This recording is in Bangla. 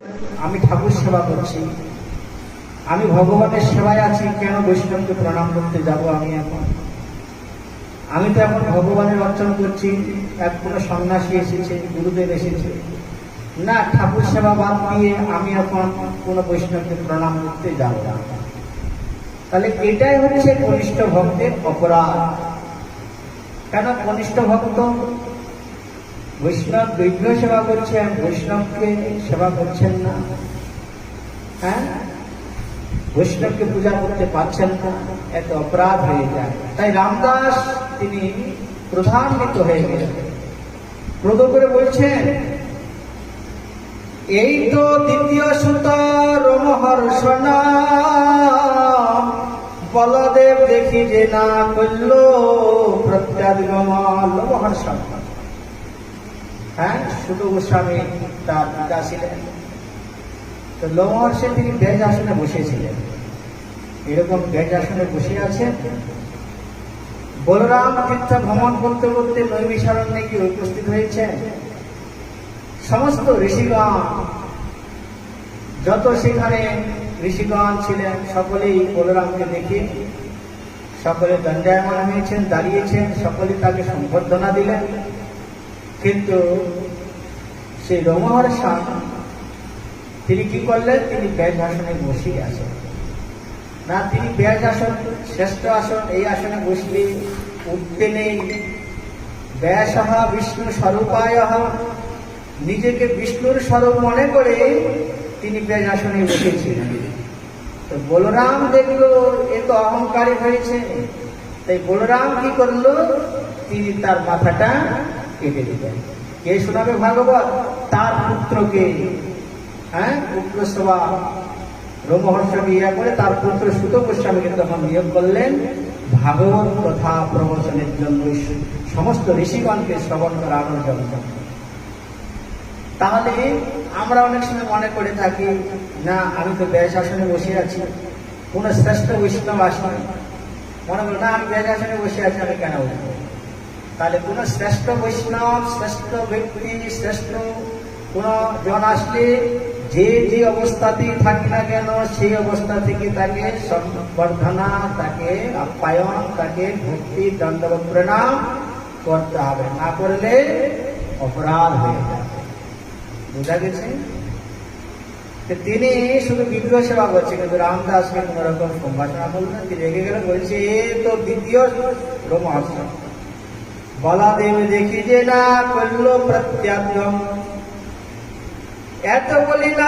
আমি ঠাকুর সেবা করছি, আমি ভগবানের সেবায় আছি, কেন বৈষ্ণবকে প্রণাম করতে যাব? আমি তো এখন ভগবানের অর্চন করছি। এক কোনো সন্ন্যাসী এসেছে, গুরুদেব এসেছে, না ঠাকুর সেবা বাদ দিয়ে আমি এখন কোনো বৈষ্ণবকে প্রণাম করতে যাব না। তাহলে এটাই হচ্ছে কনিষ্ঠ ভক্তের অপরাধ। কেন কনিষ্ঠ ভক্ত বৈষ্ণব বিগ্রহ সেবা করছেন, বৈষ্ণবকে সেবা করছেন না, হ্যাঁ, বৈষ্ণবকে পূজা করতে পারছেন না, এত অপরাধ হয়ে যায়। তাই রামদাস তিনি প্রধান্বিত হয়ে গেলেন, ক্রোধ করে বলছেন, এই তো দ্বিতীয় সুত রোমহর্ষ নাম, বলদেব দেখি যে না করল প্রত্যাদিগম লোমহর্ষ। হ্যাঁ, সুত গোস্বামী তার পিতা ছিলেন, তো লোমহর্ষে তিনি বেজ আসনে বসেছিলেন। এরকম বেজ আসনে বসে আছেন। বলরাম তীর্থ ভ্রমণ করতে করতে নৈমিষারণ্যে কি উপস্থিত হয়েছে। সমস্ত ঋষিগণ, যত সেখানে ঋষিগণ ছিলেন, সকলেই বলরামকে দেখে সকলে দণ্ডায়মান হয়েছেন, দাঁড়িয়েছেন, সকলে তাকে সম্বর্ধনা দিলেন। কিন্তু সেই রোমহর্ষ তিনি কি করলেন? তিনি ব্যাজ আসনে বসে আছেন না। তিনি ব্যাজ আসন শ্রেষ্ঠ আসন, এই আসনে বসলে উঠতে নেই। ব্যাসহ বিষ্ণু স্বরূপায়, নিজেকে বিষ্ণুর স্বরূপ মনে করে তিনি ব্যাজ আসনে বসেছিলেন। তো বলরাম দেখলো এ তো অহংকারী হয়েছে, তাই বলরাম কি করলো? তিনি তার মাথাটা কেটে দিলেন। কে শোনাবে ভাগবত? তার পুত্রকে, হ্যাঁ, পুত্র সভা রোমহর্ষকে ইয়া করে তার পুত্র সুত গোস্বামীকে তখন নিয়োগ করলেন ভাগবত কথা প্রবচনের জন্য, সমস্ত ঋষিগণকে শ্রবণ করানোর জন্য। তাহলে আমরা অনেক সময় মনে করে থাকি, না আমি তো ব্যাস আসনে বসে আছি, কোন শ্রেষ্ঠ বৈষ্ণব আসনে মনে করি, না আমি ব্যাস আসনে বসে আছি, আমি কেন উঠবো? তাহলে কোন শ্রেষ্ঠ বৈষ্ণব, শ্রেষ্ঠ ব্যক্তি, শ্রেষ্ঠ কোন জন আসলে যে যে অবস্থাতেই থাকি না কেন, সেই অবস্থা থেকে তাকে সম্বর্ধনা, তাকে আপ্যায়ন, তাকে ভক্তি দণ্ডবত প্রণাম করতে হবে, না করলে অপরাধ হয়ে যাবে। বোঝা গেছে? তিনি শুধু বিগ্রহ সেবা করছে, কিন্তু রামদাসকে কোন রকম সম্ভাষণা করলেন। তিনি রেগে গেলে বলছে, এ তো দ্বিতীয় রোমহর্ষ, বলদেব দেখি যে না করল প্রত্যাগম। এত বলি না